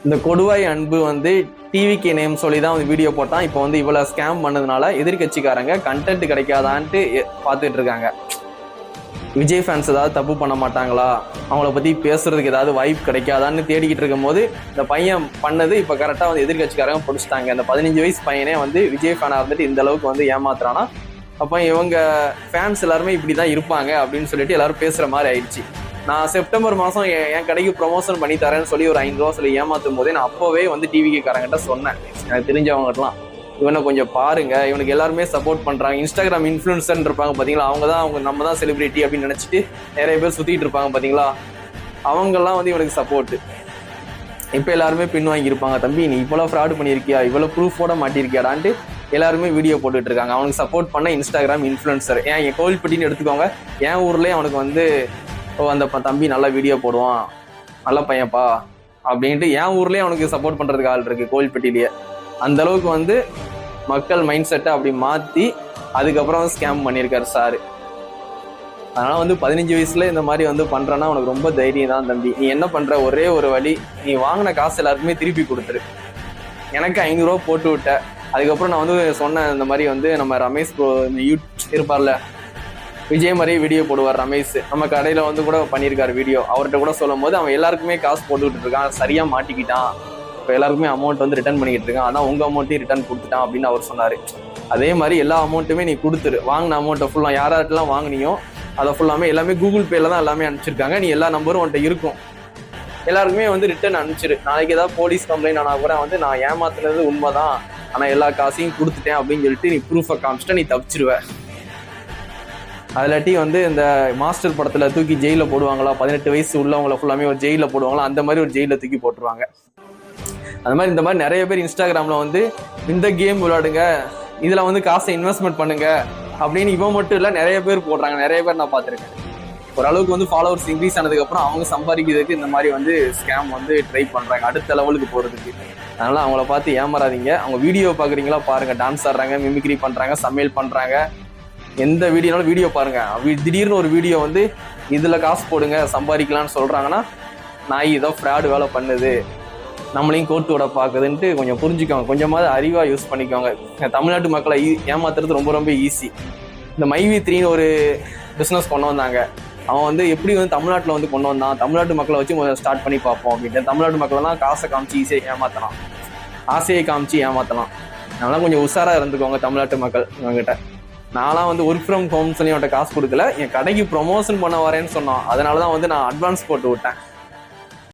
இந்த கொடுவாய் அன்பு வந்து டிவிக்கு நேம் சொல்லி தான் வந்து வீடியோ போட்டான். இப்போ வந்து இவ்வளோ ஸ்கேம் பண்ணதுனால எதிர்கட்சிக்காரங்க கண்டென்ட் கிடைக்காதான்ட்டு பார்த்துட்டு இருக்காங்க. விஜய் ஃபேன்ஸ் ஏதாவது தப்பு பண்ண மாட்டாங்களா, அவங்கள பற்றி பேசுறதுக்கு ஏதாவது வாய்ப்பு கிடைக்காதான்னு தேடிக்கிட்டு இருக்கும் போது இந்த பையன் பண்ணது இப்போ கரெக்டாக வந்து எதிர்கட்சிக்காரங்க பிடிச்சிட்டாங்க. இந்த 15 வயசு பையனே வந்து விஜய் ஃபேனாக இருந்துட்டு இந்த அளவுக்கு வந்து ஏமாத்துறானா, அப்போ இவங்க ஃபேன்ஸ் எல்லாருமே இப்படி தான் இருப்பாங்க அப்படின்னு சொல்லிட்டு எல்லாரும் பேசுகிற மாதிரி ஆயிடுச்சு. நான் செப்டம்பர் மாதம் என் கடைக்கு ப்ரொமோஷன் பண்ணி தரேன்னு சொல்லி ஒரு 5 ரூபா சொல்லி ஏமாத்தும் போதே நான் அப்போவே வந்து டிவிக்காரங்கிட்ட சொன்னேன், எனக்கு தெரிஞ்சவங்கலாம் இவனை கொஞ்சம் பாருங்க, இவனுக்கு எல்லாருமே சப்போர்ட் பண்றாங்க. இன்ஸ்டாகிராம் இன்ஃப்ளூயன்சர் இருப்பாங்க பாத்தீங்களா, அவங்க நம்ம தான் செலிபிரிட்டி அப்படின்னு நினைச்சிட்டு நிறைய பேர் சுத்திட்டு இருப்பாங்க பாத்தீங்களா, அவங்கெல்லாம் வந்து இவனுக்கு சப்போர்ட். இப்போ எல்லாருமே பின் வாங்கியிருப்பாங்க, தம்பி நீ இவ்வளவு ஃப்ராட் பண்ணியிருக்கியா, இவ்வளவு ப்ரூஃபோட மாட்டிருக்கியாடான்ட்டு எல்லாருமே வீடியோ போட்டுட்டு இருக்காங்க. அவனுக்கு சப்போர்ட் பண்ண இன்ஸ்டாகிராம் இன்ஃப்ளூயன்சர் என் கோவில்பட்டின்னு எடுத்துக்கோங்க, என் ஊர்லயே அவனுக்கு வந்து அந்த தம்பி நல்லா வீடியோ போடுவான், நல்ல பையன்ப்பா அப்படின்ட்டு என் ஊர்லயே அவனுக்கு சப்போர்ட் பண்றதுக்கு ஆள் இருக்கு கோவில்பட்டிலேயே. அந்த அளவுக்கு வந்து மக்கள் மைண்ட் செட்டை அப்படி மாற்றி அதுக்கப்புறம் ஸ்கேம் பண்ணியிருக்காரு சாரு. அதனால வந்து 15 வயசுல இந்த மாதிரி வந்து பண்றேன்னா உனக்கு ரொம்ப தைரியம் தான் தம்பி. நீ என்ன பண்ற, ஒரே ஒரு வழி, நீ வாங்கின காசு எல்லாருக்குமே திருப்பி கொடுத்துரு. எனக்கு 500 ரூபா போட்டு விட்ட, அதுக்கப்புறம் நான் வந்து சொன்னேன் இந்த மாதிரி வந்து நம்ம ரமேஷ் இருப்பார்ல, விஜய் மாதிரியே வீடியோ போடுவார் ரமேஷ், நம்ம கடையில வந்து கூட பண்ணியிருக்காரு வீடியோ. அவர்கிட்ட கூட சொல்லும் போது அவன் எல்லாருக்குமே காசு போட்டுக்கிட்டு இருக்கான், சரியா மாட்டிக்கிட்டான், இப்போ எல்லாருக்குமே அமௌண்ட் வந்து ரிட்டர்ன் பண்ணிக்கிட்டு இருக்கான், ஆனால் உங்க அமௌண்ட்டையும் ரிட்டர்ன் கொடுத்துட்டான் அப்படின்னு அவர் சொன்னாரு. அதே மாதிரி எல்லா அமௌண்ட்டுமே நீ கொடுத்துரு, வாங்கின அமௌண்ட்டை ஃபுல்லாக யாராட்டெல்லாம் வாங்கினியோ அதை ஃபுல்லாமே எல்லாமே கூகுள் பேல தான் எல்லாமே அனுப்பிச்சிருக்காங்க. நீ எல்லா நம்பரும் உன்ட்ட இருக்கும், எல்லாருக்குமே வந்து ரிட்டர்ன் அனுப்பிச்சிரு. நாளைக்கு ஏதாவது போலீஸ் கம்ப்ளைண்ட் ஆனால் கூட வந்து நான் ஏமாத்துனது உண்மைதான், ஆனால் எல்லா காசையும் கொடுத்துட்டேன் அப்படின்னு சொல்லிட்டு நீ ப்ரூஃபை காமிச்சிட்டா நீ தப்பிச்சிருவ. அதிலாட்டி வந்து இந்த மாஸ்டர் படத்தில் தூக்கி ஜெயிலில் போடுவாங்களா, 18 வயசு உள்ளவங்கள ஃபுல்லாமே ஒரு ஜெயிலில் போடுவாங்களா, அந்த மாதிரி ஒரு ஜெயிலில் தூக்கி போட்டுருவாங்க. அந்த மாதிரி இந்த மாதிரி நிறைய பேர் இன்ஸ்டாகிராம்ல வந்து இந்த கேம் விளையாடுங்க, இதுல வந்து காசை இன்வெஸ்ட்மெண்ட் பண்ணுங்க அப்படின்னு இவன் மட்டும் இல்லை நிறைய பேர் போடுறாங்க. நிறைய பேர் நான் பார்த்துருக்கேன். ஓரளவுக்கு வந்து ஃபாலோவர்ஸ் இன்க்ரீஸ் ஆனதுக்கு அப்புறம் அவங்க சம்பாதிக்கிறதுக்கு இந்த மாதிரி வந்து ஸ்கேம் வந்து ட்ரை பண்றாங்க அடுத்த லெவலுக்கு போறதுக்கு. அதனால அவங்கள பார்த்து ஏமாறாதீங்க. அவங்க வீடியோ பாக்குறீங்களா பாருங்க, டான்ஸ் ஆடுறாங்க, மிமிக்ரி பண்றாங்க, சமையல் பண்றாங்க, எந்த வீடியோனாலும் வீடியோ பாருங்க. திடீர்னு ஒரு வீடியோ வந்து இதுல காசு போடுங்க சம்பாதிக்கலாம்னு சொல்றாங்கன்னா நான் இதோ ஃப்ராடு வேலை பண்ணுது, நம்மளையும் கோர்ட்டோட பார்க்குதுன்ட்டு கொஞ்சம் புரிஞ்சுக்கோங்க, கொஞ்சமாவது அறிவா யூஸ் பண்ணிக்கோங்க. தமிழ்நாட்டு மக்களை ஏமாத்துறது ரொம்ப ரொம்ப ஈஸி. இந்த மைவி3ன்னு ஒரு பிஸ்னஸ் கொண்டு வந்தாங்க. அவன் வந்து எப்படி வந்து தமிழ்நாட்டில் வந்து கொண்டு வந்தான், தமிழ்நாட்டு மக்களை வச்சு ஸ்டார்ட் பண்ணி பார்ப்போம் அப்படின்ட்டு. தமிழ்நாட்டு மக்கள்லாம் காசை காமிச்சு ஈஸியாக ஏமாத்தலாம், ஆசையை காமிச்சு ஏமாத்தலாம். அதனால கொஞ்சம் உஷாராக இருந்துக்கோங்க தமிழ்நாட்டு மக்கள் இவங்ககிட்ட. நான்லாம் வந்து ஒர்க் ஃப்ரம் ஹோம் சொல்லி அவன்கிட்ட காசு கொடுக்கல, என் கடைக்கு ப்ரொமோஷன் பண்ண வரேன்னு சொன்னான், அதனால தான் வந்து நான் அட்வான்ஸ் போட்டு விட்டேன்.